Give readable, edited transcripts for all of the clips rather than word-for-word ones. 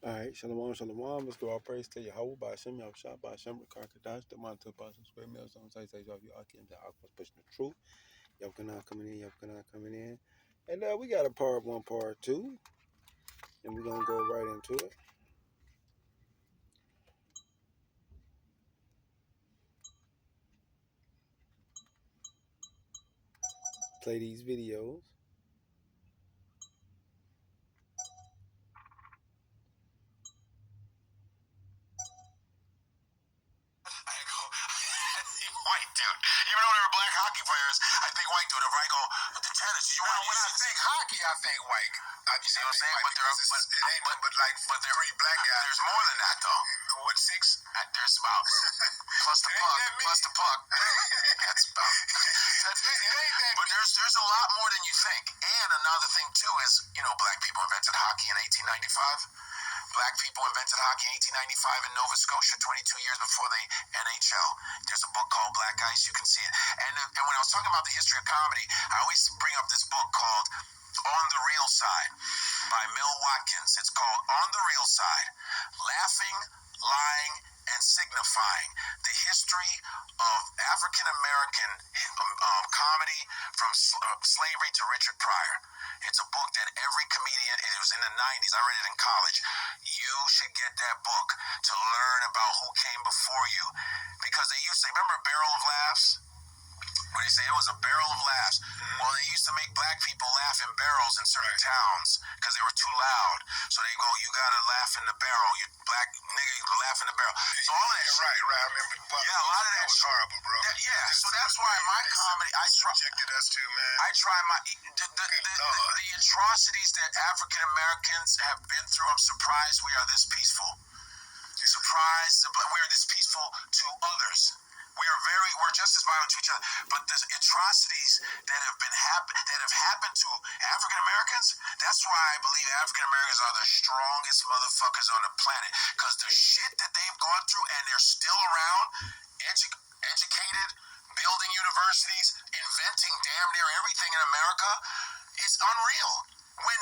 All right, shalom, shalom. Let's go. All praise to Yahweh by Hashem, Yahushua, by Hashem, Rakakadash, the Monte Apostle, Square Mills, on site, say, you Akim, the Aquas, pushing the truth. Yavkana coming in, Yavkana coming in. And we got a part one, part two, and we're going to go right into it. Play these videos. White dude. Even though they were black hockey players, I think white dude. If I go to tennis, you want when I think hockey, I think white. You see what I'm saying? But it ain't but they're three black guys. There's more than that though. What, six? There's about plus the puck. Plus the puck. That's about. It ain't that. But there's a lot more than you think. And another thing too is, black people invented hockey in 1895. Black people invented hockey in 1895 in Nova Scotia, 22 years before the NHL. There's a book called Black Ice. You can see it. And when I was talking about the history of comedy, I always bring up this book called On the Real Side by Mel Watkins. It's called On the Real Side, Laughing, Lying, and Signifying the History of African American comedy from slavery to Richard Pryor. It's a book that every comedian, it was in the 90s, I read it in college. You should get that book to learn about who came before you. Because they used to, remember Barrel of Laughs? Where they say it was a barrel of laughs. Well, they used to make black people laugh in barrels in certain towns because they were too loud. So they go, you gotta laugh in the barrel. You black nigga, you can laugh in the barrel. So all of that shit. Right. I remember. Yeah, a lot of that was horrible, bro. So that's why my comedy, I try. Subjected us to, man. I try my the atrocities that African Americans have been through. I'm surprised we are this peaceful. Surprised, but we are this peaceful to others. We're just as violent to each other. But the atrocities that have happened to African Americans, that's why I believe African Americans are the strongest motherfuckers on the planet. Because the shit that they've gone through and they're still around, educated, building universities, inventing damn near everything in America, it's unreal. When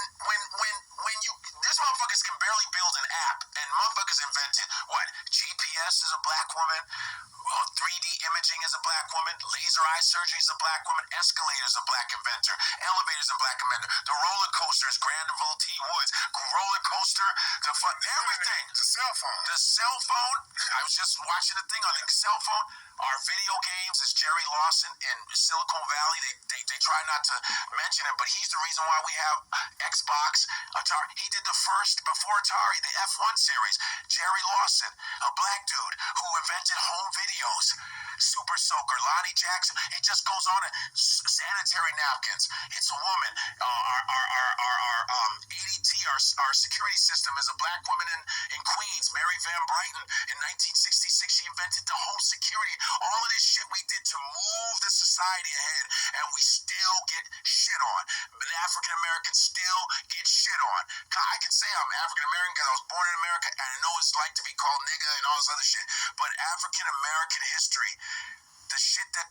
you these motherfuckers can barely build an app, and motherfuckers invented what? GPS is a black woman, 3D imaging is a black woman, laser eye surgery is a black woman, escalators a black inventor, elevators a black inventor, the roller coasters, Granville T. Woods, roller coaster, everything. The cell phone. I was just watching the thing on the cell phone. Our video games is Jerry Lawson in Silicon Valley. They try not to mention it, but he's the reason why we have Xbox, Atari. He did the first, before Atari, the F1 series. Jerry Lawson, a black dude who invented home videos. Super Soaker, Lonnie Jackson. It just goes on. Sanitary napkins. It's a woman. Our ADT, our security system, is a black woman in Queens, Mary Van Brighton. In 1966, she invented the home security. All of this shit we did to move the society ahead, and we still get shit on. But African Americans still get shit on. I can say I'm African American because I was born in America, and I know what it's like to be called nigga and all this other shit. But African American history, the shit that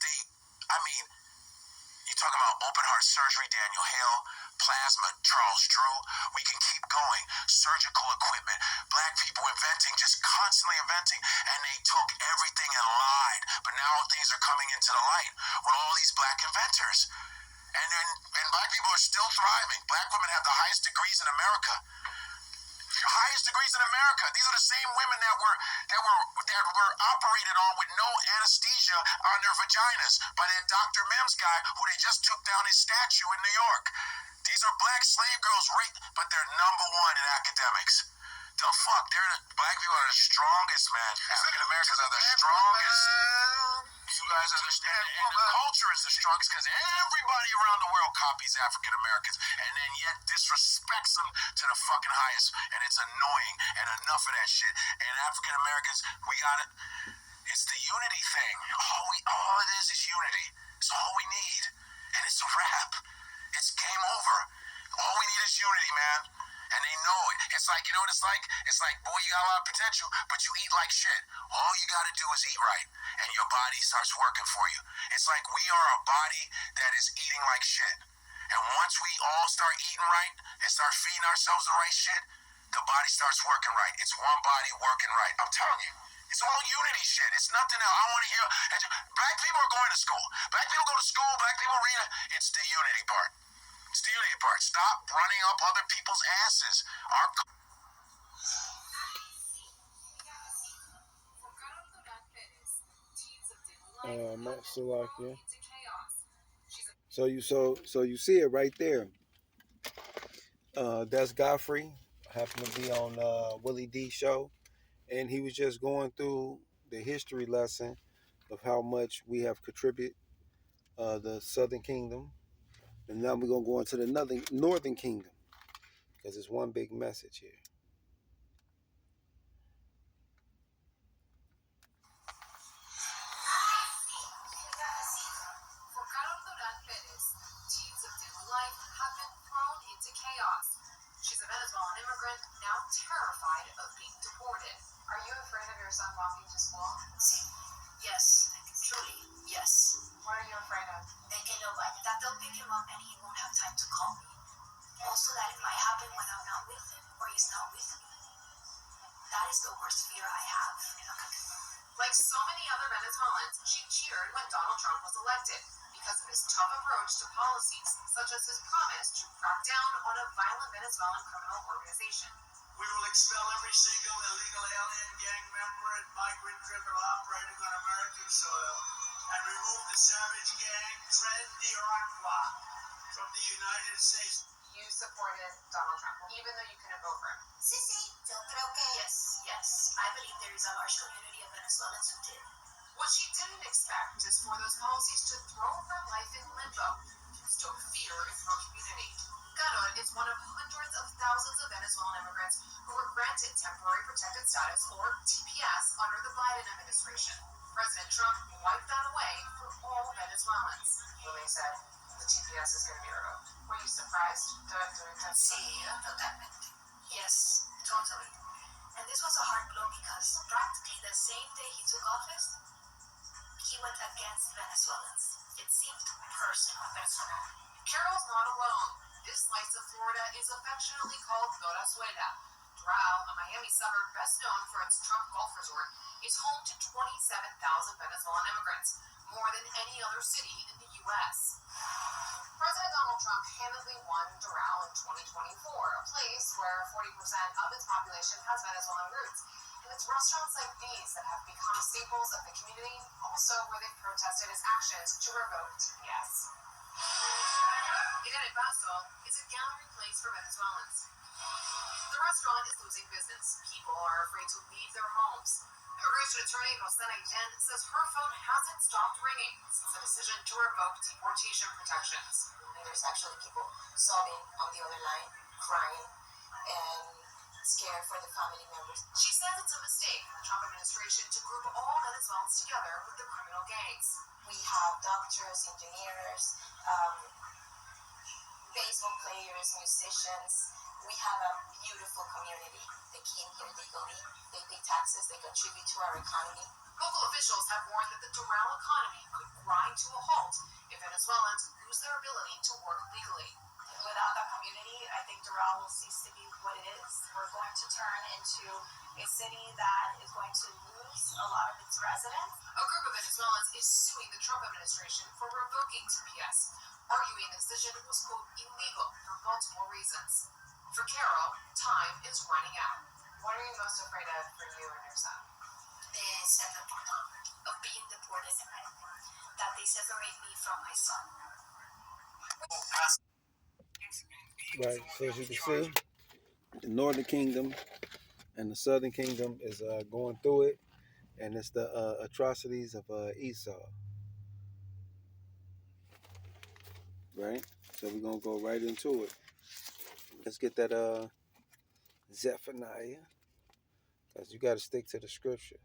you talk about open heart surgery, Daniel Hale, plasma, Charles Drew. We can keep going. Surgical equipment, black people inventing, just constantly inventing, and they took everything and lied. But now things are coming into the light with all these black inventors. And black people are still thriving. Black women have the highest degrees in America. Highest degrees in America. These are the same women that were operated on with no anesthesia on their vaginas by that Dr. Mims guy who they just took down his statue in New York. These are black slave girls raped, but they're number one in academics. The fuck? Black people are the strongest, man. African Americans are the strongest. You guys understand? And the culture is the strongest because everybody around the world copies African Americans and then yet disrespects them to the fucking highest. And it's annoying. And enough of that shit. And African Americans, we got it. It's the unity thing. All it is unity. It's all we need. And it's a wrap. It's game over. All we need is unity, man. And they know it. It's like, you know what it's like? It's like, boy, you got a lot of potential, but you eat like shit. All you got to do is eat right, and your body starts working for you. It's like we are a body that is eating like shit. And once we all start eating right and start feeding ourselves the right shit, the body starts working right. It's one body working right. I'm telling you. It's all unity shit. It's nothing else. I want to hear. Black people are going to school. Black people go to school. Black people read it. It's the unity part. It's the unity part. Stop running up other people's asses. So you see it right there. That's Godfrey. Happened to be on Willie D show, and he was just going through the history lesson of how much we have contributed the Southern Kingdom, and now we're gonna go into the Northern Kingdom because it's one big message here. She's a Venezuelan immigrant, now terrified of being deported. Are you afraid of your son walking to school? Yes, truly, yes. What are you afraid of? That they'll pick him up and he won't have time to call me. Also, that it might happen when I'm not with him or he's not with me. That is the worst fear I have. Like so many other Venezuelans, she cheered when Donald Trump was elected because of his tough approach to policies, such as his promise to crack down on a violent Venezuelan criminal organization. We will expel every single illegal alien, gang member, and migrant criminal operating on American soil and remove the savage gang Tren de Aragua from the United States. You supported Donald Trump, even though you couldn't vote for him. Yes. I believe there is a large community of Venezuelans who did. What she didn't expect is for those policies to throw her life in limbo, stoke fear in her community. Ganon is one of hundreds of thousands of Venezuelan immigrants who were granted temporary protected status, or TPS, under the Biden administration. President Trump wiped that away for all Venezuelans. When they said the TPS is going to be revoked. Were you surprised? Totalmente. Yes, totally. And this was a hard blow because practically the same day he took office, he went against Venezuelans. It seemed personal. Carol's not alone. This slice of Florida is affectionately called Dorazuela. Doral, a Miami suburb best known for its Trump golf resort, is home to 27,000 Venezuelan immigrants, more than any other city in the U.S. President Donald Trump handedly won Doral in 2024, a place where 40% of its population has Venezuelan roots. And it's restaurants like these that have become staples of the community, also where they've protested his actions to revoke TPS. Irene Paso is a gathering place for Venezuelans. The restaurant is losing business. People are afraid to leave their homes. Immigration attorney Rosana Yen says her phone hasn't stopped ringing since the decision to revoke deportation protections. And there's actually people sobbing on the other line, crying, and scared for the family members. She says it's a mistake in the Trump administration to group all Venezuelans together with the criminal gangs. We have doctors, engineers, baseball players, musicians. We have a beautiful community. They came here legally. They pay taxes. They contribute to our economy. Local officials have warned that the Doral economy could grind to a halt if Venezuelans lose their ability to work legally. Without that community, I think Doral will cease to be what it is. We're going to turn into a city that is going to lose a lot of its residents. A group of Venezuelans is suing the Trump administration for revoking TPS, arguing the decision was, quote, illegal for multiple reasons. For Carol, time is running out. What are you most afraid of for you and your son? Of being deported, that they separate me from my son. Right, so as you can see, the Northern Kingdom and the Southern Kingdom is going through it, and it's the atrocities of Esau. Right? So we're going to go right into it. Let's get that Zephaniah, because you got to stick to the scriptures.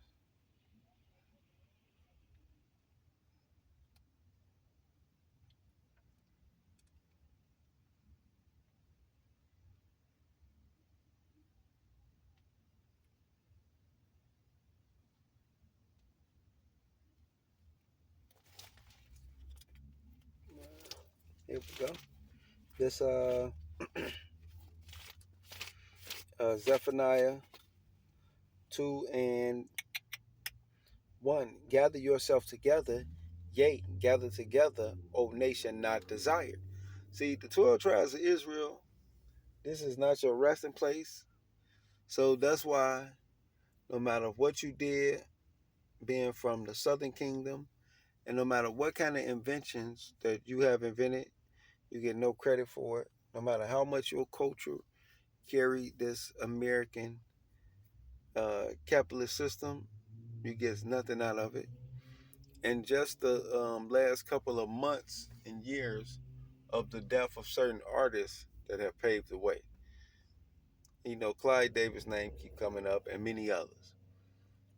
Here we go. This Zephaniah 2:1. Gather yourself together, yea, gather together, O nation not desired. See, the 12 tribes of Israel, this is not your resting place. So that's why no matter what you did, being from the southern kingdom, and no matter what kind of inventions that you have invented, you get no credit for it. No matter how much your culture carry this American capitalist system, you get nothing out of it. And just the last couple of months and years of the death of certain artists that have paved the way. You know, Clyde Davis' name keep coming up, and many others.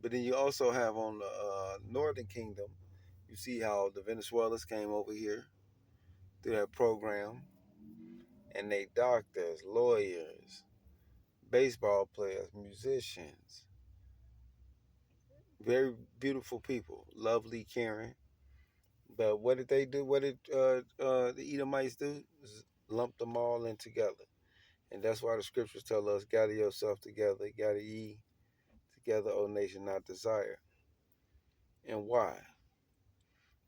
But then you also have on the Northern Kingdom, you see how the Venezuelans came over here through that program, and they doctors, lawyers, baseball players, musicians, very beautiful people, lovely, caring. But what did they do? What did the Edomites do? Lump them all in together. And that's why the scriptures tell us, gather yourself together, gather ye together, O nation not desire. And why?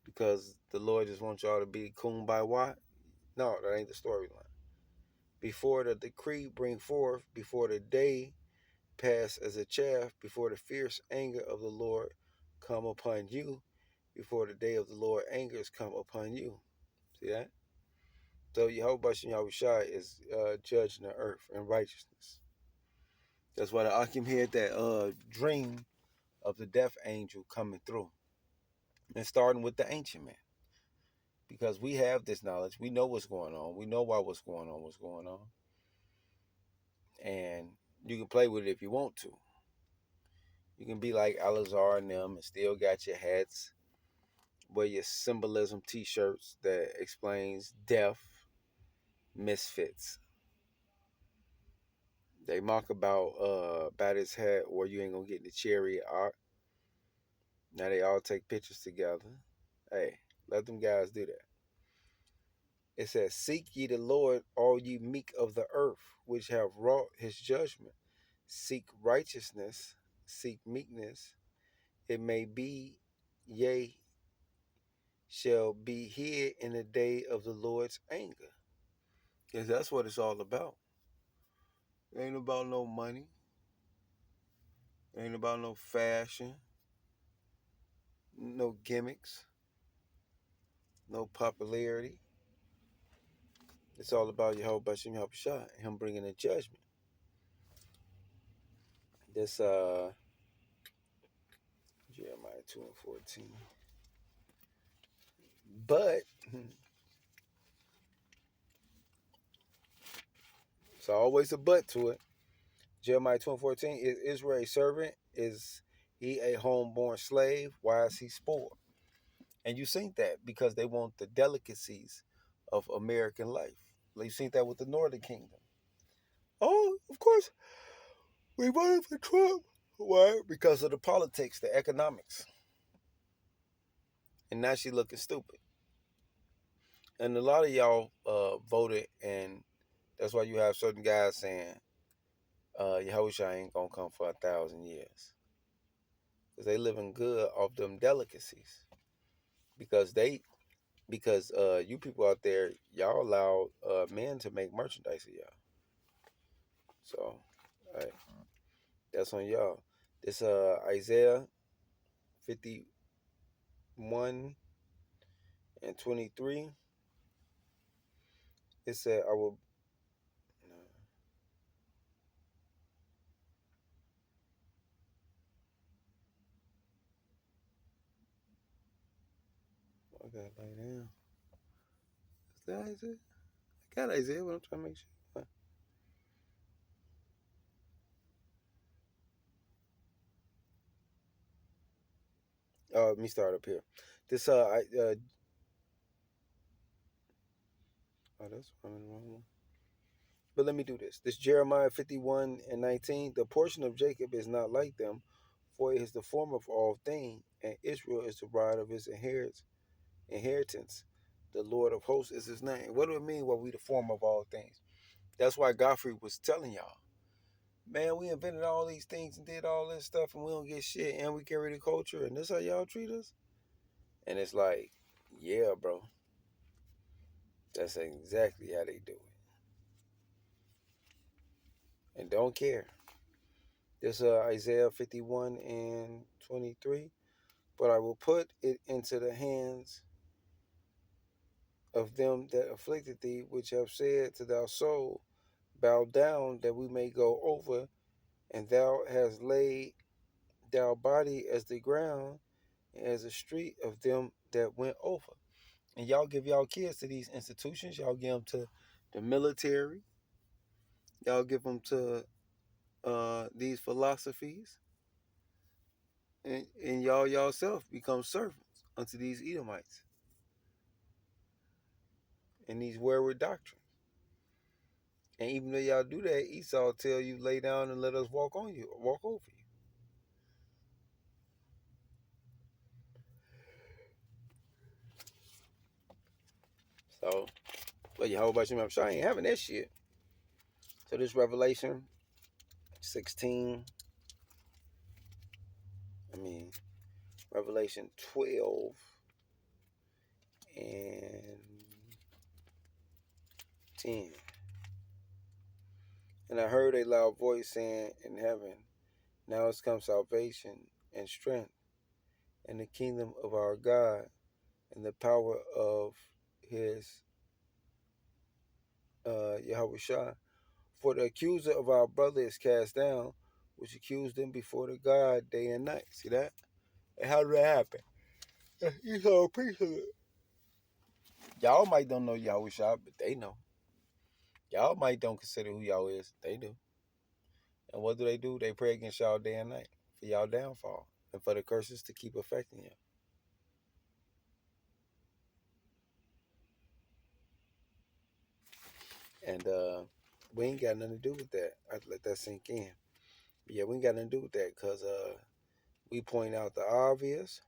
Because the Lord just wants y'all to be kumbaya. No, that ain't the storyline. Before the decree bring forth, before the day pass as a chaff, before the fierce anger of the Lord come upon you, before the day of the Lord angers come upon you. See that? So Yehovah Shem Yahushua is judging the earth in righteousness. That's why the Akim had that dream of the death angel coming through. And starting with the ancient man. Because we have this knowledge. We know what's going on. We know why what's going on. And you can play with it if you want to. You can be like Alazar and them and still got your hats, wear your symbolism t-shirts that explains death, misfits. They mock about his hat or you ain't gonna get in the chariot art. Now they all take pictures together. Hey, let them guys do that. It says, seek ye the Lord, all ye meek of the earth, which have wrought his judgment. Seek righteousness, seek meekness. It may be, yea, shall be hid in the day of the Lord's anger. Because that's what it's all about. It ain't about no money. It ain't about no fashion. No gimmicks. No popularity. It's all about Yehovah Shem Yahushua, him bringing a judgment. This Jeremiah 2:14. But it's always a but to it. Jeremiah 2:14, is Israel a servant? Is he a homeborn slave? Why is he spoiled? And you seen that because they want the delicacies of American life. You seen that with the Northern Kingdom. Oh, of course, we voted for Trump. Why? Because of the politics, the economics. And now she looking stupid. And a lot of y'all voted, and that's why you have certain guys saying, Yahushua ain't gonna come for 1,000 years. Because they living good off them delicacies. Because you people out there, y'all allow men to make merchandise of y'all. So, hey, that's on y'all. This Isaiah 51:23. It said, I will. I gotta lay down. Is that Isaiah? I got Isaiah, but I'm trying to make sure. Let me start up here. This oh, that's I'm in the wrong one. But let me do this. This Jeremiah 51:19. The portion of Jacob is not like them, for it is the form of all things, and Israel is the bride of his inheritance. The Lord of hosts is his name. What do it mean? Well, we the form of all things. That's why Godfrey was telling y'all. man, we invented all these things and did all this stuff and we don't get shit and we carry the culture and this how y'all treat us? And it's like, yeah, bro. That's exactly how they do it. And don't care. This Isaiah 51 and 23. But I will put it into the hands of them that afflicted thee, which have said to thy soul, bow down that we may go over, and thou hast laid thy body as the ground, as a street of them that went over. And y'all give y'all kids to these institutions, y'all give them to the military, y'all give them to these philosophies, and y'all yourself become servants unto these Edomites and these wayward doctrines. And even though y'all do that, Esau tell you lay down and let us walk on you, walk over you. So, but Yehovah Shem Shah ain't having that shit. So this Revelation 16, Revelation 12 and 10. And I heard a loud voice saying in heaven, now has come salvation and strength and the kingdom of our God and the power of his Yahweh Shah. For the accuser of our brother is cast down, which accused them before the God day and night. See that? And how did that happen? Esau priesthood. Y'all might don't know Yahweh Shah, but they know. Y'all might don't consider who y'all is. They do. And what do? They pray against y'all day and night for y'all downfall and for the curses to keep affecting you. And we ain't got nothing to do with that. I'd let that sink in. But yeah, we ain't got nothing to do with that because we point out the obvious.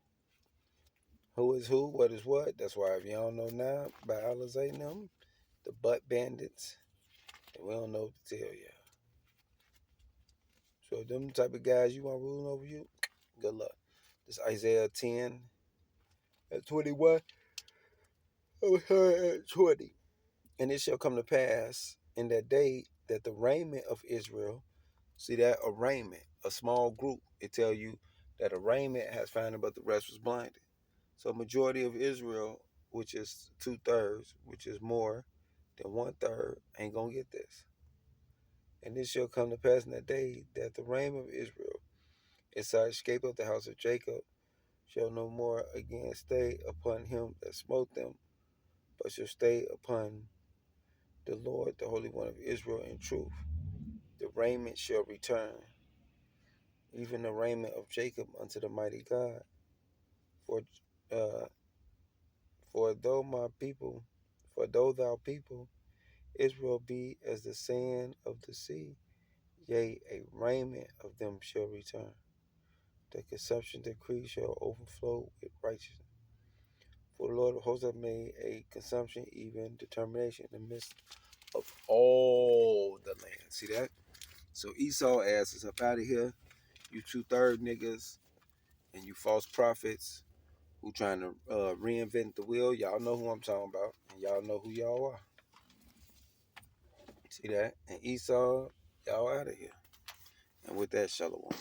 Who is who, what is what. That's why if you don't know now, by Alizé them, the butt bandits, and we don't know what to tell you. So them type of guys you want ruling over you, good luck. This Isaiah 10 at 21. Over here at 20. And it shall come to pass in that day that the raiment of Israel, see that a raiment, a small group, it tell you that a raiment has found it, but the rest was blinded. So majority of Israel, which is 2/3, which is more than 1/3, ain't gonna get this. And it shall come to pass in that day that the raiment of Israel, inside escape of the house of Jacob, shall no more again stay upon him that smote them, but shall stay upon the Lord, the Holy One of Israel, in truth. The raiment shall return, even the raiment of Jacob unto the mighty God. For though thou people, Israel be as the sand of the sea, yea, a raiment of them shall return. The consumption decree shall overflow with righteousness. For the Lord of hosts hath made a consumption, even determination, in the midst of all the land. See that? So Esau ass is up out of here. You 2/3 niggas and you false prophets who trying to reinvent the wheel. Y'all know who I'm talking about. And y'all know who y'all are. See that? And Esau, y'all out of here. And with that, shalom.